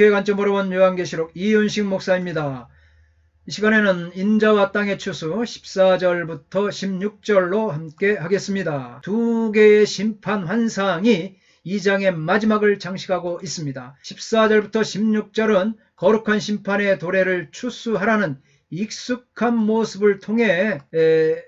목회의 관점으로 본 요한계시록 이윤식 목사입니다. 이 시간에는 인자와 땅의 추수 14절부터 16절로 함께 하겠습니다. 두 개의 심판 환상이 2장의 마지막을 장식하고 있습니다. 14절부터 16절은 거룩한 심판의 도래를 추수하라는 익숙한 모습을 통해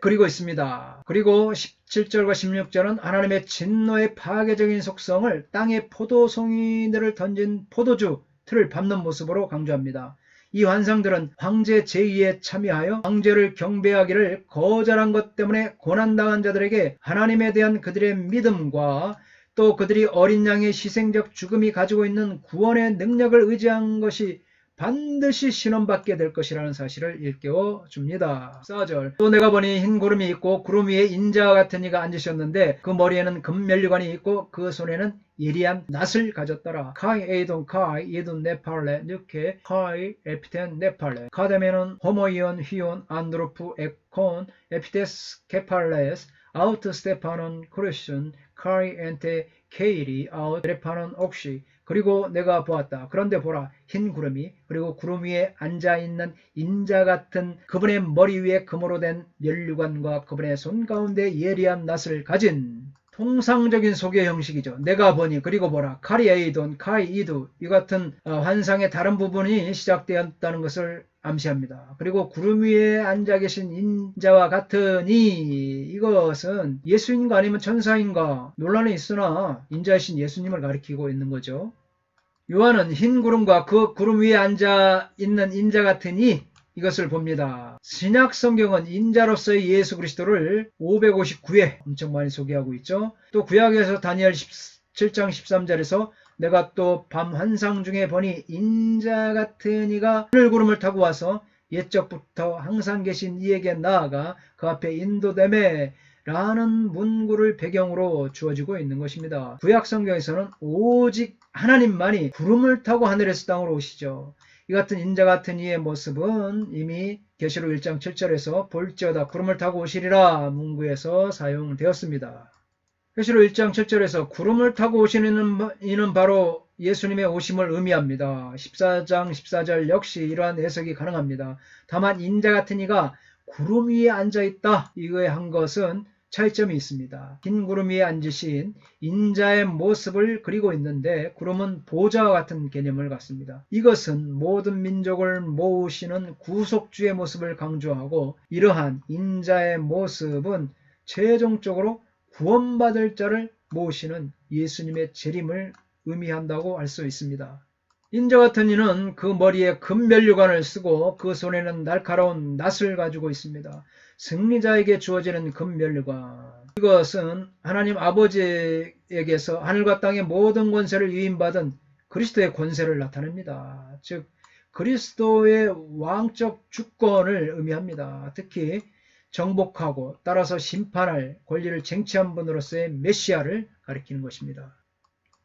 그리고 있습니다. 그리고 17절과 16절은 하나님의 진노의 파괴적인 속성을 땅에 포도송이들을 던진 포도주 틀을 밟는 모습으로 강조합니다. 이 환상들은 황제 제2에 참여하여 황제를 경배하기를 거절한 것 때문에 고난당한 자들에게 하나님에 대한 그들의 믿음과 또 그들이 어린 양의 희생적 죽음이 가지고 있는 구원의 능력을 의지한 것이 반드시 신원받게 될 것이라는 사실을 일깨워 줍니다. 14절 또 내가 보니 흰 구름이 있고 구름 위에 인자와 같은 이가 앉으셨는데 그 머리에는 금면류관이 있고 그 손에는 예리한 낫을 가졌더라. 카이 에이돈 카이 이돈 네팔레 뉴케 카이 에피텐 네팔레 카데메는 호모이온 휘온 안드로프 에콘 에피테스 케팔레스 아우트 스테파논 크루슨 카이 엔테 케이리 아우트 레파논 옥시 그리고 내가 보았다. 그런데 보라 흰 구름이 그리고 구름 위에 앉아있는 인자 같은 그분의 머리 위에 금으로 된 면류관과 그분의 손 가운데 예리한 낫을 가진 통상적인 소개 형식이죠. 내가 보니 그리고 보라 카리에이돈 카이이두 이 같은 환상의 다른 부분이 시작되었다는 것을 암시합니다. 그리고 구름 위에 앉아 계신 인자와 같으니 이것은 예수인가 아니면 천사인가 논란이 있으나 인자이신 예수님을 가리키고 있는 거죠. 요한은 흰 구름과 그 구름 위에 앉아 있는 인자 같으니 이것을 봅니다. 신약 성경은 인자로서의 예수 그리스도를 559회 엄청 많이 소개하고 있죠. 또 구약에서 다니엘 17장 13절에서 내가 또 밤 환상 중에 보니 인자 같은 이가 하늘 구름을 타고 와서 옛적부터 항상 계신 이에게 나아가 그 앞에 인도되매 라는 문구를 배경으로 주어지고 있는 것입니다. 구약 성경에서는 오직 하나님만이 구름을 타고 하늘에서 땅으로 오시죠. 이 같은 인자 같은 이의 모습은 이미 계시록 1장 7절에서 볼지어다 구름을 타고 오시리라 문구에서 사용되었습니다. 계시록 1장 7절에서 구름을 타고 오시는 이는 바로 예수님의 오심을 의미합니다. 14장 14절 역시 이러한 해석이 가능합니다. 다만 인자 같은 이가 구름 위에 앉아있다 이거에 한 것은 차이점이 있습니다. 흰 구름 위에 앉으신 인자의 모습을 그리고 있는데 구름은 보좌와 같은 개념을 갖습니다. 이것은 모든 민족을 모으시는 구속주의 모습을 강조하고 이러한 인자의 모습은 최종적으로 구원받을 자를 모으시는 예수님의 재림을 의미한다고 할 수 있습니다. 인자 같은 이는 그 머리에 금면류관을 쓰고 그 손에는 날카로운 낫을 가지고 있습니다. 승리자에게 주어지는 금면류관. 이것은 하나님 아버지에게서 하늘과 땅의 모든 권세를 위임받은 그리스도의 권세를 나타냅니다. 즉 그리스도의 왕적 주권을 의미합니다. 특히 정복하고 따라서 심판할 권리를 쟁취한 분으로서의 메시아를 가리키는 것입니다.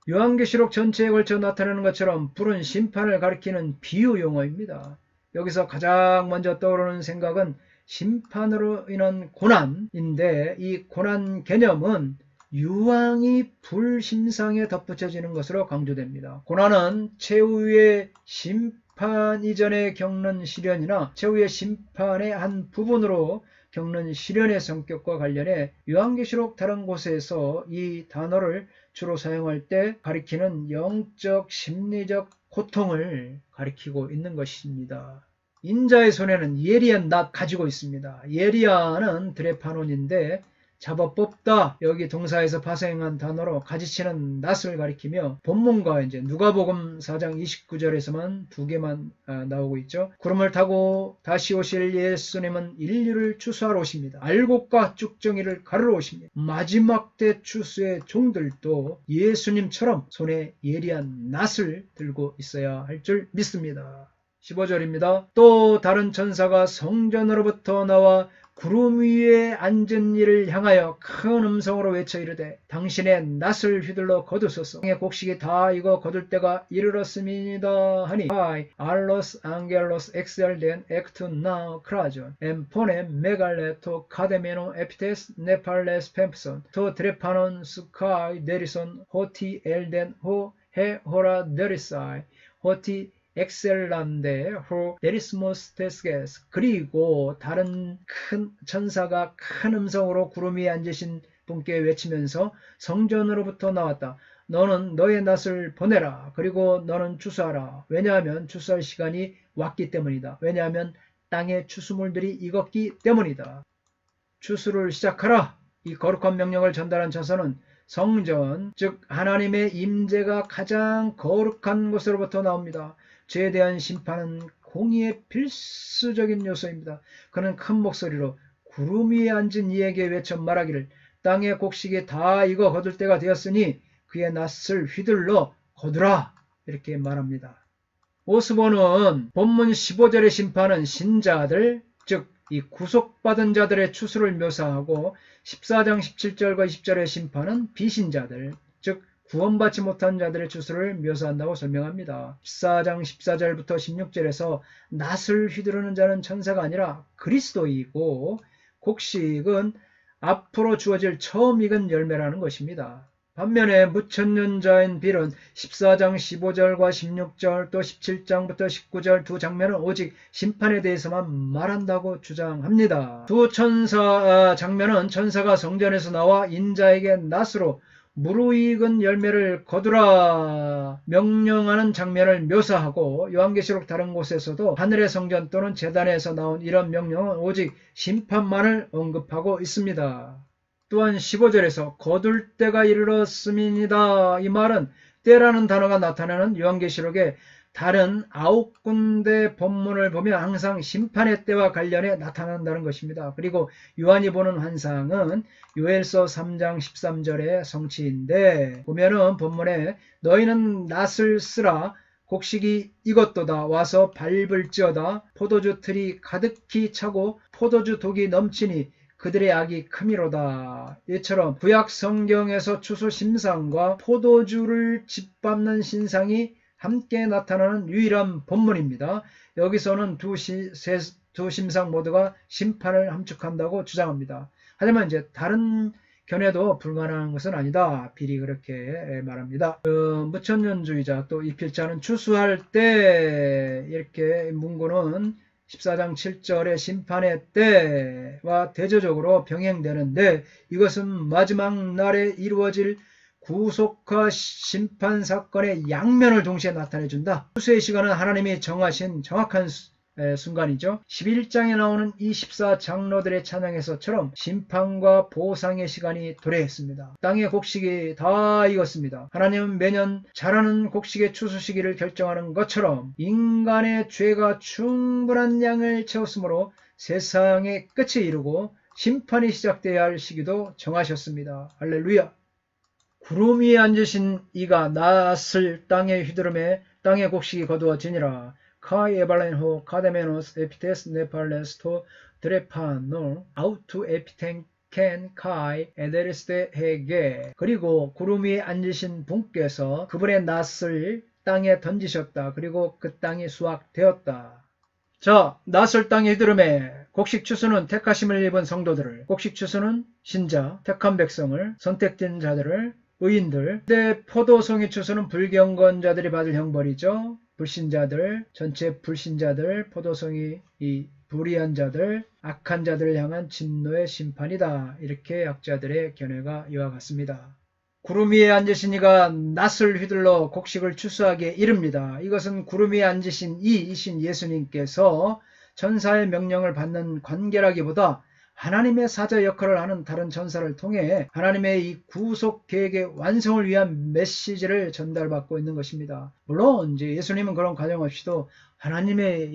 요한계시록 전체에 걸쳐 나타나는 것처럼 불은 심판을 가리키는 비유 용어입니다. 여기서 가장 먼저 떠오르는 생각은 심판으로 인한 고난인데 이 고난 개념은 유황이 불심상에 덧붙여지는 것으로 강조됩니다. 고난은 최후의 심판 이전에 겪는 시련이나 최후의 심판의 한 부분으로 겪는 시련의 성격과 관련해 요한계시록 다른 곳에서 이 단어를 주로 사용할 때 가리키는 영적 심리적 고통을 가리키고 있는 것입니다. 인자의 손에는 예리한 낫 가지고 있습니다. 예리한은 드레파논인데 잡아 뽑다 여기 동사에서 파생한 단어로 가지치는 낫을 가리키며 본문과 이제 누가복음 4장 29절에서만 두 개만 나오고 있죠. 구름을 타고 다시 오실 예수님은 인류를 추수하러 오십니다. 알곡과 쭉정이를 가르러 오십니다. 마지막 때 추수의 종들도 예수님처럼 손에 예리한 낫을 들고 있어야 할 줄 믿습니다. 15절입니다. 또 다른 천사가 성전으로부터 나와 구름 위에 앉은 이를 향하여 큰 음성으로 외쳐 이르되 당신의 낫을 휘둘러 거두소서. 땅의 곡식이 다 익어 거둘 때가 이르렀음이니이다 하니 아이 알로스 앙겔로스 엑셀덴 엑투 나우 크라존 엠포네 메갈레 토 카데메노 에피테스 네팔레스 펜프손 토 드레파논 스카이 네리손 호티 엘덴 호 헤호라 네리사이 호티 엑셀란데 호 데리스모스테스게스. 그리고 다른 큰 천사가 큰 음성으로 구름 위에 앉으신 분께 외치면서 성전으로부터 나왔다. 너는 너의 낫을 보내라. 그리고 너는 추수하라. 왜냐하면 추수할 시간이 왔기 때문이다. 왜냐하면 땅의 추수물들이 익었기 때문이다. 추수를 시작하라. 이 거룩한 명령을 전달한 천사는 성전, 즉 하나님의 임재가 가장 거룩한 곳으로부터 나옵니다. 죄에 대한 심판은 공의의 필수적인 요소입니다. 그는 큰 목소리로 구름 위에 앉은 이에게 외쳐 말하기를 땅의 곡식이 다 익어 거둘 때가 되었으니 그의 낫을 휘둘러 거두라. 이렇게 말합니다. 오스본은 본문 15절의 심판은 신자들, 즉 이 구속받은 자들의 추수를 묘사하고 14장 17절과 20절의 심판은 비신자들, 즉 구원받지 못한 자들의 추수를 묘사한다고 설명합니다. 14장 14절부터 16절에서 낫을 휘두르는 자는 천사가 아니라 그리스도이고 곡식은 앞으로 주어질 처음 익은 열매라는 것입니다. 반면에 무천년자인 빌은 14장 15절과 16절 또 17장부터 19절 두 장면은 오직 심판에 대해서만 말한다고 주장합니다. 두 천사 장면은 천사가 성전에서 나와 인자에게 낫으로 무르익은 열매를 거두라 명령하는 장면을 묘사하고 요한계시록 다른 곳에서도 하늘의 성전 또는 제단에서 나온 이런 명령은 오직 심판만을 언급하고 있습니다. 또한 15절에서 거둘 때가 이르렀음이니이다. 이 말은 때라는 단어가 나타나는 요한계시록의 다른 9군데 본문을 보면 항상 심판의 때와 관련해 나타난다는 것입니다. 그리고 요한이 보는 환상은 요엘서 3장 13절의 성취인데 보면은 본문에 너희는 낫을 쓰라 곡식이 익었도다 와서 밟을지어다 포도주 틀이 가득히 차고 포도주 독이 넘치니 그들의 악이 크미로다. 이처럼 구약 성경에서 추수 심상과 포도주를 짓밟는 신상이 함께 나타나는 유일한 본문입니다. 여기서는 두 심상 모두가 심판을 함축한다고 주장합니다. 하지만 이제 다른 견해도 불가능한 것은 아니다. 빌이 그렇게 말합니다. 무천년주의자 또 이필자는 추수할 때 이렇게 문구는 14장 7절의 심판의 때와 대조적으로 병행되는데 이것은 마지막 날에 이루어질 구속과 심판 사건의 양면을 동시에 나타내준다. 추수의 시간은 하나님이 정하신 정확한 순간이죠. 11장에 나오는 이 14장로들의 찬양에서처럼 심판과 보상의 시간이 도래했습니다. 땅의 곡식이 다 익었습니다. 하나님은 매년 자라는 곡식의 추수 시기를 결정하는 것처럼 인간의 죄가 충분한 양을 채웠으므로 세상의 끝이 이르고 심판이 시작되어야 할 시기도 정하셨습니다. 할렐루야. 구름 위에 앉으신 이가 낫을 땅에 휘두르매 땅의 곡식이 거두어지니라. 카이 에발렌호 카데메노스 에피테스 네팔레스토 드레파노 아우투 에피텐켄 카이 에데리스테 헤게. 그리고 구름 위에 앉으신 분께서 그분의 낫을 땅에 던지셨다. 그리고 그 땅이 수확되었다. 자, 낫을 땅에 휘두르매 곡식 추수는 택하심을 입은 성도들을, 곡식 추수는 신자, 택한 백성을, 선택된 자들을, 의인들. 근데 포도송이 추수는 불경건자들이 받을 형벌이죠. 불신자들, 전체 불신자들, 포도송이 이 불의한 자들, 악한 자들을 향한 진노의 심판이다. 이렇게 학자들의 견해가 이와 같습니다. 구름 위에 앉으신 이가 낫을 휘둘러 곡식을 추수하게 이릅니다. 이것은 구름 위에 앉으신 이이신 예수님께서 천사의 명령을 받는 관계라기보다 하나님의 사자 역할을 하는 다른 천사를 통해 하나님의 이 구속 계획의 완성을 위한 메시지를 전달받고 있는 것입니다. 물론 이제 예수님은 그런 과정 없이도 하나님의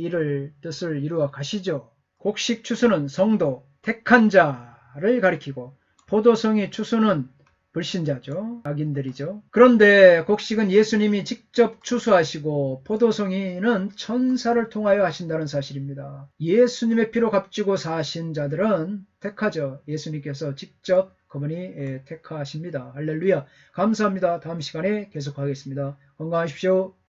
뜻을 이루어 가시죠. 곡식 추수는 성도, 택한 자를 가리키고 포도송이 추수는 불신자죠. 악인들이죠. 그런데 곡식은 예수님이 직접 추수하시고 포도송이는 천사를 통하여 하신다는 사실입니다. 예수님의 피로 값지고 사신 자들은 택하죠. 예수님께서 직접 그분이 택하십니다. 할렐루야. 감사합니다. 다음 시간에 계속하겠습니다. 건강하십시오.